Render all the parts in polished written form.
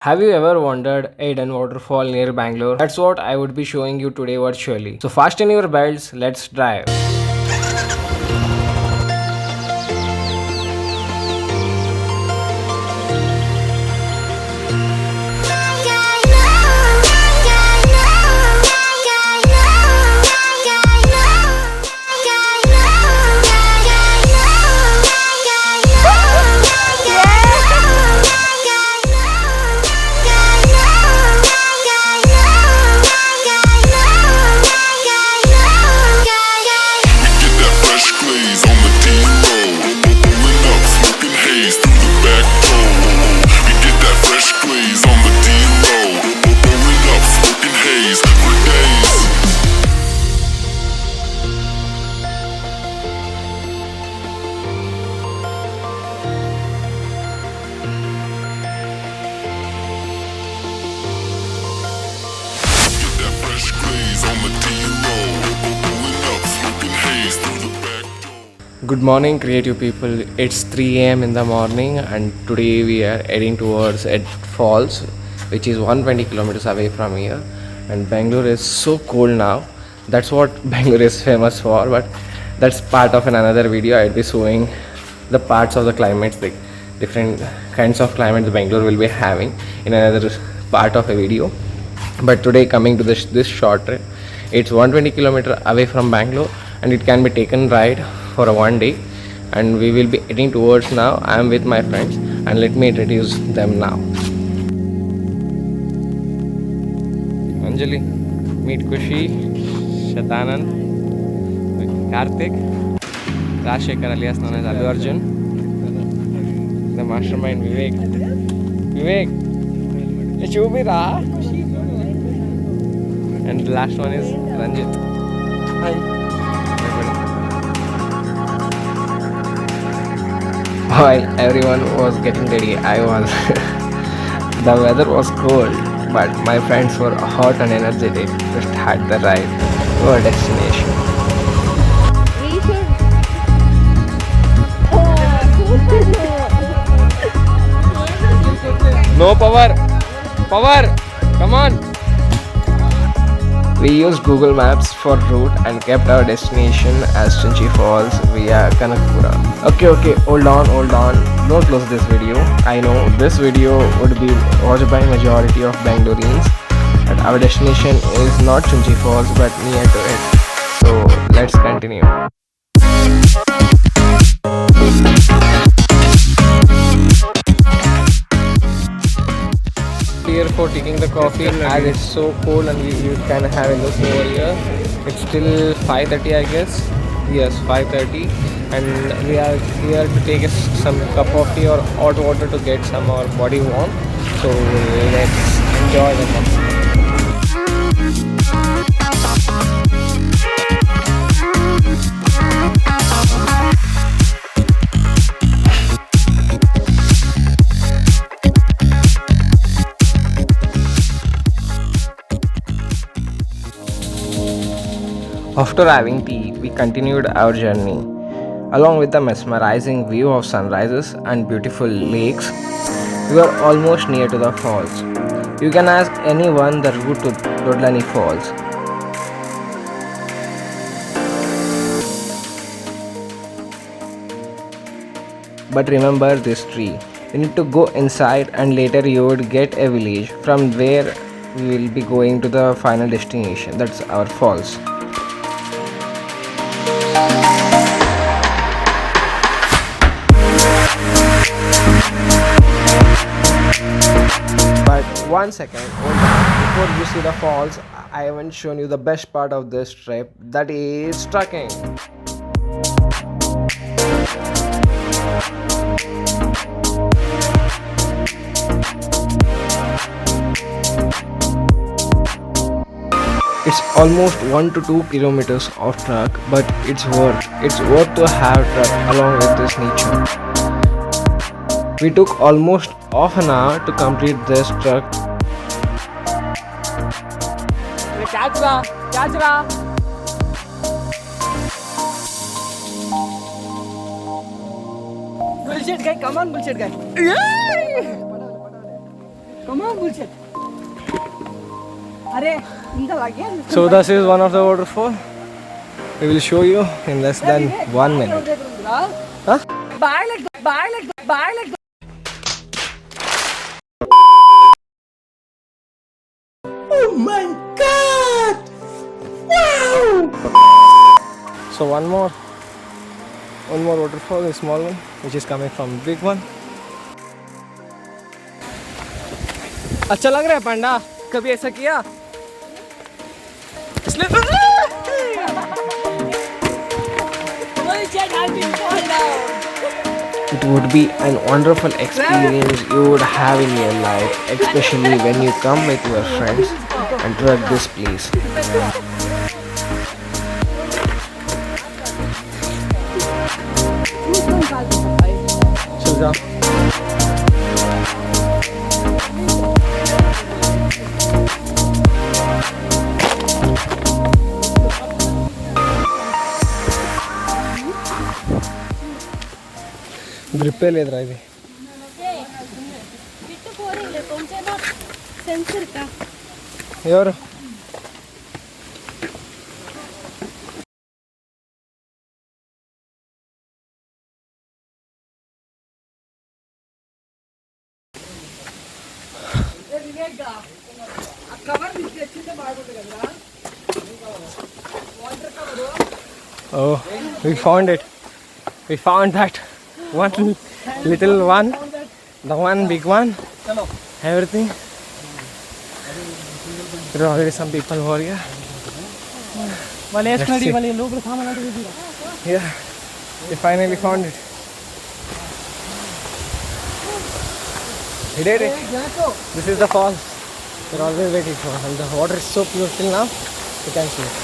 Have you ever wondered a hidden waterfall near Bangalore? That's what I would be showing you today virtually. So fasten your belts, let's drive. Good morning, creative people. It's 3 a.m. in the morning, and today we are heading towards Ed Falls, which is 120 kilometers away from here. And Bangalore is so cold now. That's what Bangalore is famous for. But that's part of another video. I'll be showing the parts of the climates, like different kinds of climate Bangalore will be having in another part of a video. But today, coming to this short trip, it's 120 kilometer away from Bangalore, and it can be taken ride for a one day, and we will be heading towards now. I am with my friends, and let me introduce them now. Anjali, meet Kushi, Shatanan, Karthik, Rajshekhar alias known as Allu Arjun, the mastermind Vivek, Shubhira, and the last one is Ranjit. Hi. While everyone was getting ready, I was. The weather was cold, but my friends were hot and energetic to start the ride to our destination. No power! Power! Come on! We used Google Maps for route and kept our destination as Chinchi Falls via Kanakpura. Okay, hold on. Don't close this video. I know this video would be watched by majority of Bangaloreans, and our destination is not Chinchi Falls but near to it. So let's continue. Here for taking the coffee, as it's so cold, and you can have a look over here. It's still 5:30, I guess. Yes, 5:30, and we are here to take some cup of tea or hot water to get some our body warm. So let's enjoy the coffee. After having tea, we continued our journey. Along with the mesmerizing view of sunrises and beautiful lakes, we were almost near to the falls. You can ask anyone the route to Dodlani Falls. But remember this tree. You need to go inside, and later you would get a village from where we will be going to the final destination. That's our falls. But 1 second, hold on. Before you see the falls, I haven't shown you the best part of this trip, that is trekking. It's almost 1 to 2 kilometers of trek, but it's worth to have trek along with this nature. We took almost half an hour to complete this trek. Bullshit guy, come on, bullshit guy. So this is one of the waterfall. We will show you in less than 1 minute. Huh? Oh my god! Wow! So one more waterfall, a small one, which is coming from big one. अच्छा लग रहा है पांडा? कभी ऐसा किया? It would be an wonderful experience you would have in your life, especially when you come with your friends and trek this place. चल जा. ಗ್ರಿಪ್ಪೇ ಇಲ್ಲದ್ರ ಇದೆ. ಯಾರು Oh, we found it. We found that one little one, the one big one, everything. There are already some people over here. Yeah, we finally found it. We did it. This is the fall. We're always waiting for, and the water is so pure till now. You can see it.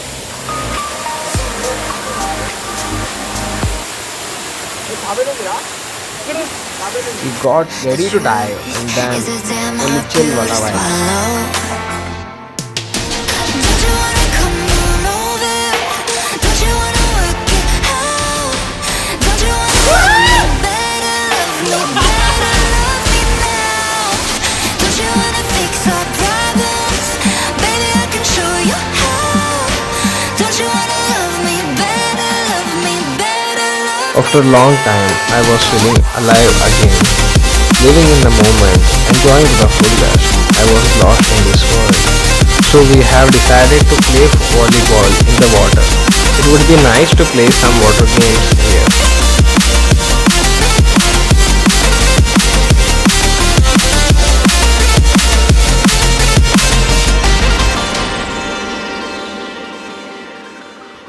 We got ready to dive and then only chill wala vibe. After a long time, I was feeling alive again, living in the moment, enjoying the full rest. I was lost in this world. So we have decided to play volleyball in the water. It would be nice to play some water games here.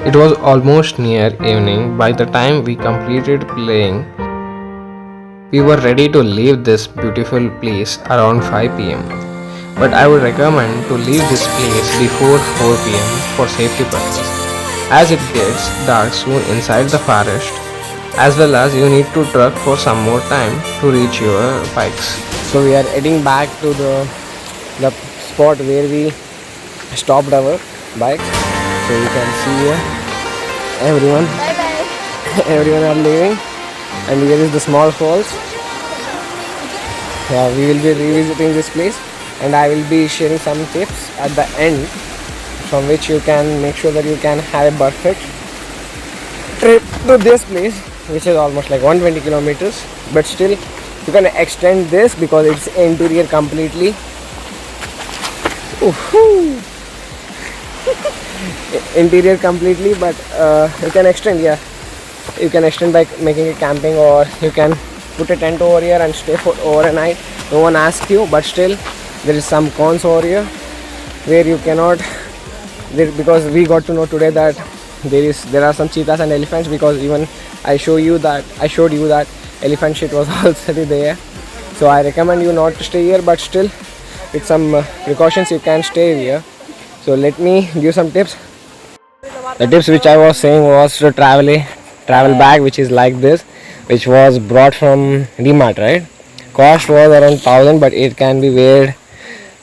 It was almost near evening by the time we completed playing. We were ready to leave this beautiful place around 5 pm. But I would recommend to leave this place before 4 pm for safety purposes, as it gets dark soon inside the forest, as well as you need to trek for some more time to reach your bikes. So we are heading back to the spot where we stopped our bike. So you can see here everyone everyone are leaving, and here is the small falls. Yeah, we will be revisiting this place, and I will be sharing some tips at the end from which you can make sure that you can have a perfect trip to this place, which is almost like 120 kilometers, but still you can extend this because it's interior completely. Interior completely, but you can extend. Yeah, you can extend by making a camping, or you can put a tent over here and stay for overnight. No one asks you, but still there is some cons over here where you cannot because we got to know today that there are some cheetahs and elephants, because even I showed you that elephant shit was already there. So I recommend you not to stay here, but still with some precautions you can stay here. So let me give some tips. The tips which I was saying was to travel bag, which is like this, which was brought from DMart, right? Cost was around 1000, but it can be weighed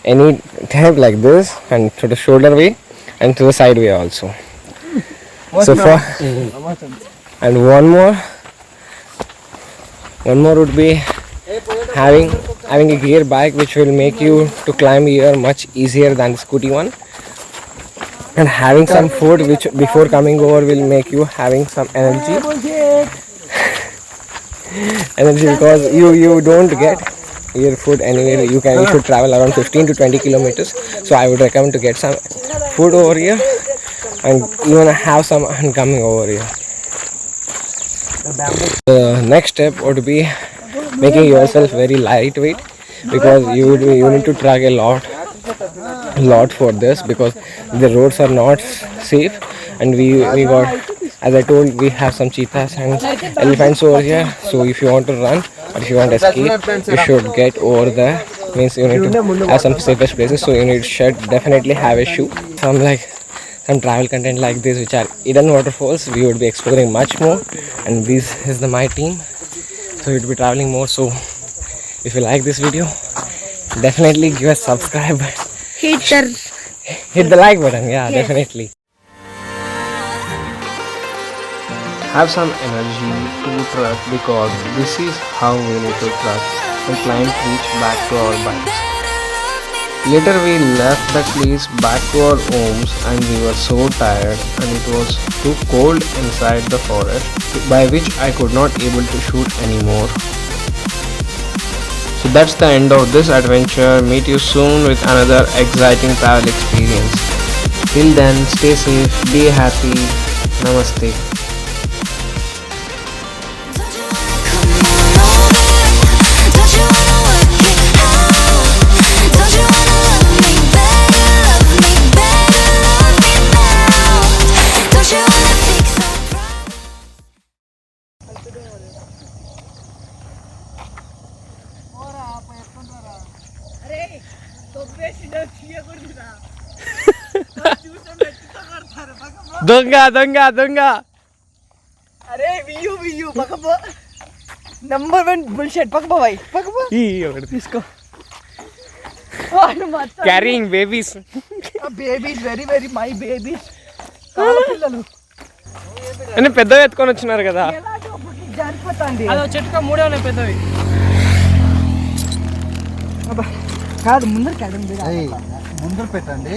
any type like this, and to the shoulder way and to the side way also. So for and one more would be having having a gear bike which will make you to climb here much easier than the scooty one, and having some food which before coming over will make you having some energy because you don't get your food anywhere. You should travel around 15 to 20 kilometers, so I would recommend to get some food over here and even have some coming over here. The next step would be making yourself very lightweight because you need to track a lot for this because the roads are not safe, and we got, as I told, we have some cheetahs and elephants over here. So if you want to run or if you want to escape, you should get over there. Means you need to have some safest places. So you should definitely have a shoe. Some travel content like this, which are hidden waterfalls, we would be exploring much more. And this is my team, so we'd be traveling more. So if you like this video, definitely give us subscribe. Hit the like button. Yeah, yes. Definitely. Have some energy to trek because this is how we need to trek and climb reach back to our bikes. Later we left the place back to our homes and we were so tired and it was too cold inside the forest, by which I could not able to shoot anymore. So that's the end of this adventure. Meet you soon with another exciting travel experience. Till then, stay safe, be happy. Namaste. Donga. अरे Vu पकबो number 1 bullshit पकबो भाई पकबो इसको carrying babies. Babies very my babies కాల పిల్లలు అనే పెద్దవి ఎత్తుకొని వచ్చినారు కదా జారిపోతాండి అదో చెట్టుక మూడే ఉన్నాయి పెద్దవి అబ్బా కాదు ముందర పెట్టండి